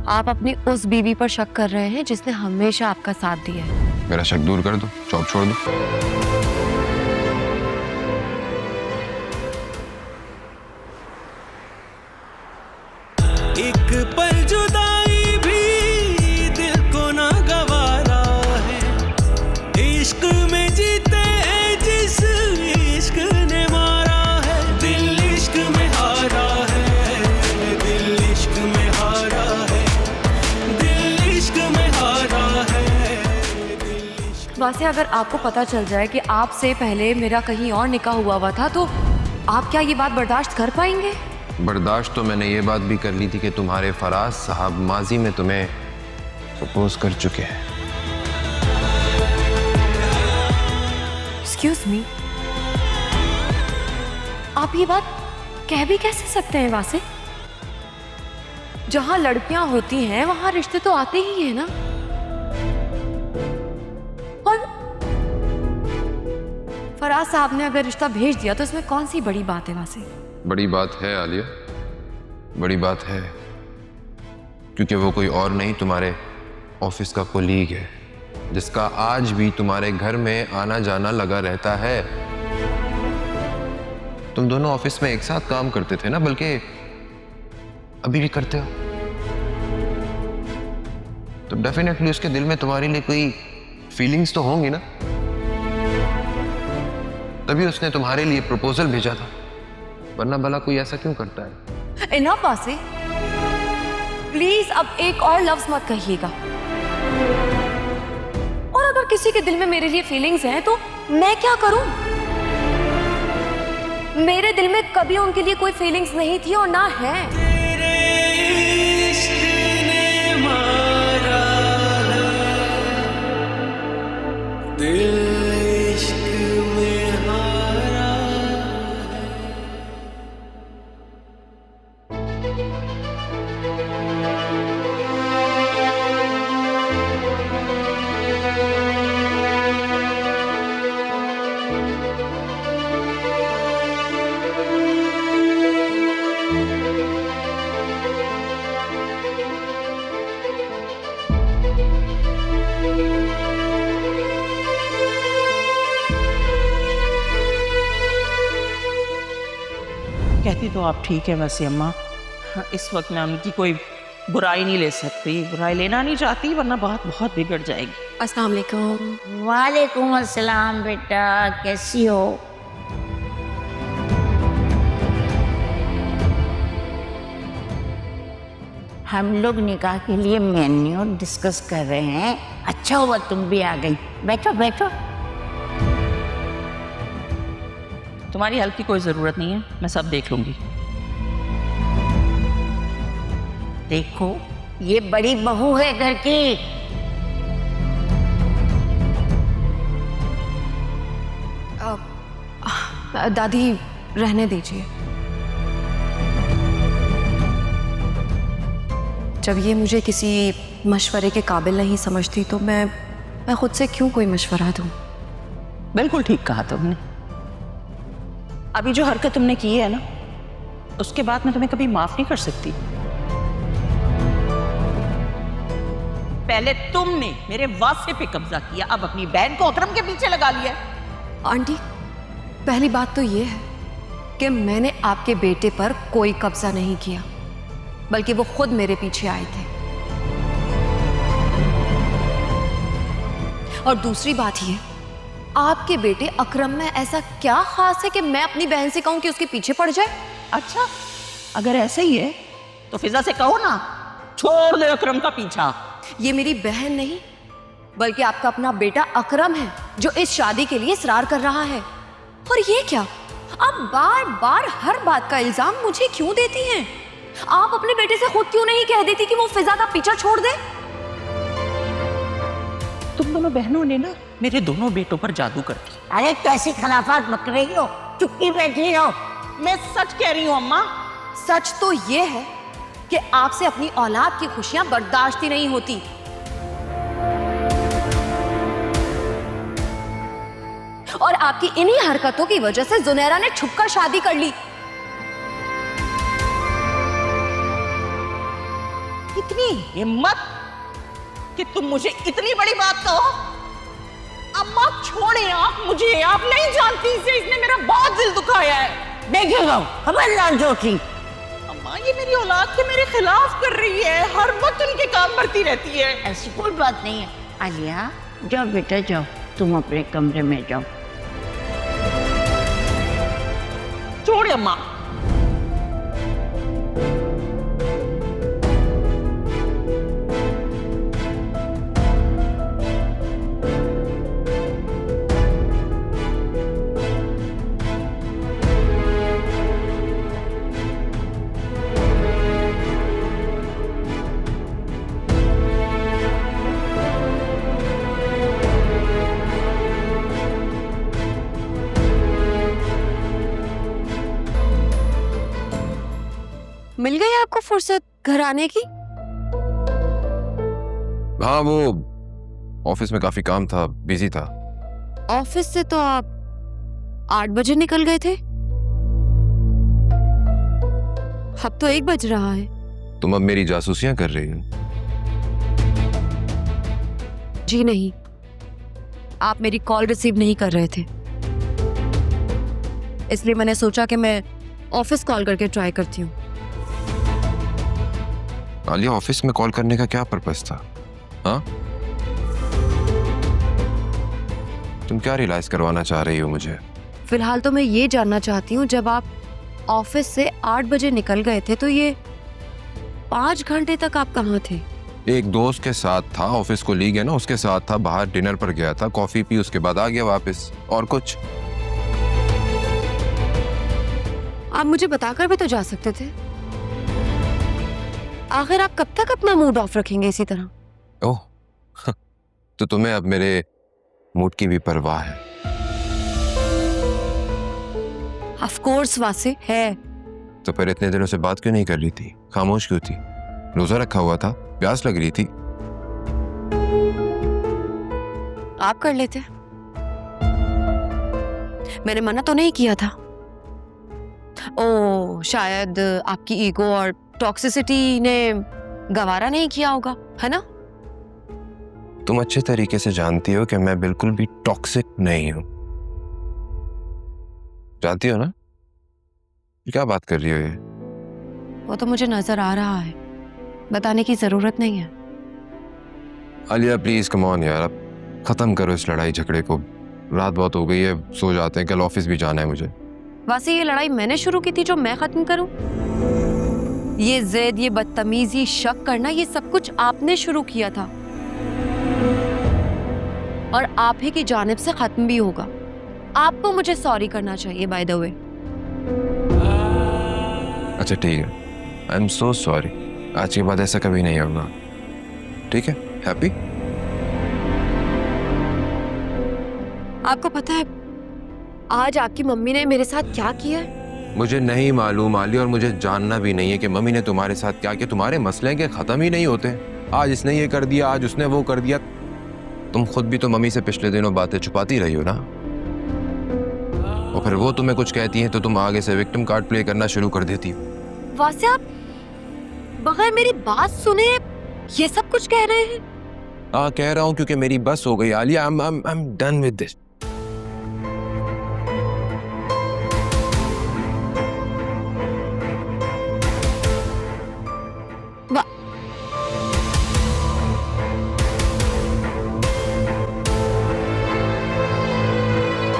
आप अपनी उस बीवी पर शक कर रहे हैं जिसने हमेशा आपका साथ दिया है। मेरा शक दूर कर दो, जॉब छोड़ दो। एक पल जुदाई भी दिल को ना गवारा है, इश्क में जीते जिस इश्क ने मारा है, दिल इश्क में हारा है, दिल इश्क में हारा है, दिल इश्क में हारा है, दिल इश्क। वैसे अगर आपको पता चल जाए कि आपसे पहले मेरा कहीं और निकाह हुआ था तो आप क्या ये बात बर्दाश्त कर पाएंगे? बर्दाश्त तो मैंने ये बात भी कर ली थी कि तुम्हारे फराज साहब माजी में तुम्हें प्रपोज कर चुके हैं। एक्सक्यूज मी, आप ये बात कह भी कैसे सकते हैं वासे? जहां लड़कियां होती हैं वहां रिश्ते तो आते ही हैं ना। और फराज साहब ने अगर रिश्ता भेज दिया तो इसमें कौन सी बड़ी बात है वासे? बड़ी बात है आलिया, बड़ी बात है, क्योंकि वो कोई और नहीं तुम्हारे ऑफिस का कोलीग है जिसका आज भी तुम्हारे घर में आना जाना लगा रहता है। तुम दोनों ऑफिस में एक साथ काम करते थे ना, बल्कि अभी भी करते हो। तो डेफिनेटली उसके दिल में तुम्हारे लिए कोई फीलिंग्स तो होंगी ना, तभी उसने तुम्हारे लिए प्रपोजल भेजा था, वरना भला कोई ऐसा क्यों करता है? इनफ वासे, प्लीज अब एक और लफ्ज मत कहिएगा। और अगर किसी के दिल में मेरे लिए फीलिंग्स हैं तो मैं क्या करूं? मेरे दिल में कभी उनके लिए कोई फीलिंग्स नहीं थी और ना है। तेरे इश्क ने मारा है, दिल इश्क में हारा है। कहती तो आप ठीक है वैसे अम्मा। हाँ, इस वक्त मैं उनकी कोई बुराई नहीं ले सकती, बुराई लेना नहीं चाहती, वरना बात बहुत बिगड़ जाएगी। अस्सलाम वालेकुम। वालेकुम अस्सलाम बेटा, कैसी हो? हम लोग निकाह के लिए मेन्यू डिस्कस कर रहे हैं। अच्छा हुआ तुम भी आ गई। बैठो बैठो। तुम्हारी हेल्प की कोई ज़रूरत नहीं है, मैं सब देख लूँगी। देखो, ये बड़ी बहू है घर की। दादी रहने दीजिए। जब ये मुझे किसी मशवरे के काबिल नहीं समझती तो मैं खुद से क्यों कोई मशवरा दूं? बिल्कुल ठीक कहा तुमने। अभी जो हरकत तुमने की है ना, उसके बाद मैं तुम्हें कभी माफ नहीं कर सकती। पहले तुमने मेरे वास्ते पे कब्जा किया, अब अपनी बहन को अकरम के पीछे लगा लिया। आंटी, पहली बात तो ये है कि मैंने आपके बेटे पर कोई कब्जा नहीं किया, बल्कि वो खुद मेरे पीछे आए थे। और दूसरी बात ये, आपके बेटे अकरम में ऐसा क्या खास है कि मैं अपनी बहन से कहूं कि उसके पीछे पड़ जाए? अच्छा, अगर ऐसे ही है तो फिजा से कहो ना, छोड़ दे अकरम का पीछा। ये मेरी बहन नहीं, बल्कि आपका अपना बेटा अकरम है जो इस शादी के लिए इसरार कर रहा है। और ये क्या, आप बार बार हर बात का इल्जाम मुझे क्यों देती हैं? आप अपने बेटे से खुद क्यों नहीं कह देती कि वो फिजा का पीछा छोड़ दे? तुम दोनों बहनों ने ना मेरे दोनों बेटों पर जादू कर दिया। अरे कैसी खिलाफत बक रही हो, चुप्पी बैठी रहो। मैं सच कह रही हूँ अम्मा। सच तो ये है कि आपसे अपनी औलाद की खुशियां बर्दाश्त ही नहीं होती। और आपकी इन्हीं हरकतों की वजह से जुनैरा ने छुपकर शादी कर ली। इतनी हिम्मत कि तुम मुझे इतनी बड़ी बात कहो। अम्मा छोड़े आप मुझे, आप नहीं जानती इसे, इसने मेरा बहुत दिल दुखाया है। देखिएगा खबरदार जोशी। अम्मा ये मेरी औलाद के मेरे खिलाफ कर रही है, हर वक्त उनके काम करती रहती है। ऐसी कोई बात नहीं है। आलिया जाओ बेटा जाओ, तुम अपने कमरे में जाओ। छोड़े अम्मा। मिल गई आपको फुर्सत घर आने की? हाँ, वो ऑफिस में काफी काम था, बिजी था। ऑफिस से तो आप 8 बजे निकल गए थे, अब तो 1 बज रहा है। तुम अब मेरी जासूसियां कर रही हो? जी नहीं, आप मेरी कॉल रिसीव नहीं कर रहे थे, इसलिए मैंने सोचा कि मैं ऑफिस कॉल करके ट्राई करती हूँ। आलिया, ऑफिस में कॉल करने का क्या पर्पस था? हाँ, तुम क्या रियलाइज करवाना चाह रही हो मुझे? फिलहाल तो मैं ये जानना चाहती हूँ, जब आप ऑफिस से 8 बजे निकल गए थे तो ये 5 घंटे तक आप कहाँ थे? एक दोस्त के साथ था, ऑफिस को लीग है ना, उसके साथ था, बाहर डिनर पर गया था, कॉफी पी, उसके बाद आ गया वापस। और कुछ? आप मुझे बताकर भी तो जा सकते थे। आखिर आप कब तक अपना मूड ऑफ रखेंगे इसी तरह? ओह, तो तुम्हें अब मेरे मूड की भी परवाह है? ऑफ कोर्स वासे है। तो फिर इतने दिनों से बात क्यों नहीं कर रही थी? खामोश क्यों थी? रोजा रखा हुआ था, प्यास लग रही थी। आप कर लेते, मैंने मना तो नहीं किया था। ओ, शायद आपकी ईगो और टॉक्सिसिटी ने गवारा नहीं किया होगा, है ना? तुम अच्छे तरीके से जानती हो कि मैं बिल्कुल भी टॉक्सिक नहीं हूं। जानती हो ना? क्या बात कर रही हो ये? वो तो मुझे नजर आ रहा है, बताने की जरूरत नहीं है। आलिया प्लीज कम ऑन यार, अब खत्म करो इस लड़ाई झगड़े को। रात बहुत हो गई है, सो जाते हैं, कल ऑफिस भी जाना है मुझे। वासी, ये लड़ाई मैंने शुरू की थी जो मैं खत्म करूं? ये जिद, ये बदतमीजी, शक करना, ये सब कुछ आपने शुरू किया था और आप ही की जानिब से खत्म भी होगा। आपको मुझे सॉरी करना चाहिए बाय द वे। अच्छा ठीक है, आई एम सो सॉरी। आज के बाद ऐसा कभी नहीं होगा, ठीक है? हैप्पी? आपको पता है आज आपकी मम्मी ने मेरे साथ क्या किया है? मुझे नहीं मालूम आलिया, और मुझे जानना भी नहीं है कि मम्मी ने तुम्हारे साथ क्या किया। तुम्हारे मसले के खत्म ही नहीं होते। आज इसने ये कर दिया, आज उसने वो कर दिया। तुम खुद भी तो मम्मी से पिछले दिनों बातें छुपाती रही हो ना, और फिर वो तुम्हें कुछ कहती हैं तो तुम आगे से विक्टिम कार्ड प्ले करना शुरू कर देती हो। वासे, आप बगैर मेरी बात सुने ये सब कुछ कह रहे हैं? हाँ, कह रहा हूँ क्योंकि मेरी बस हो गई Alia. I am done with this.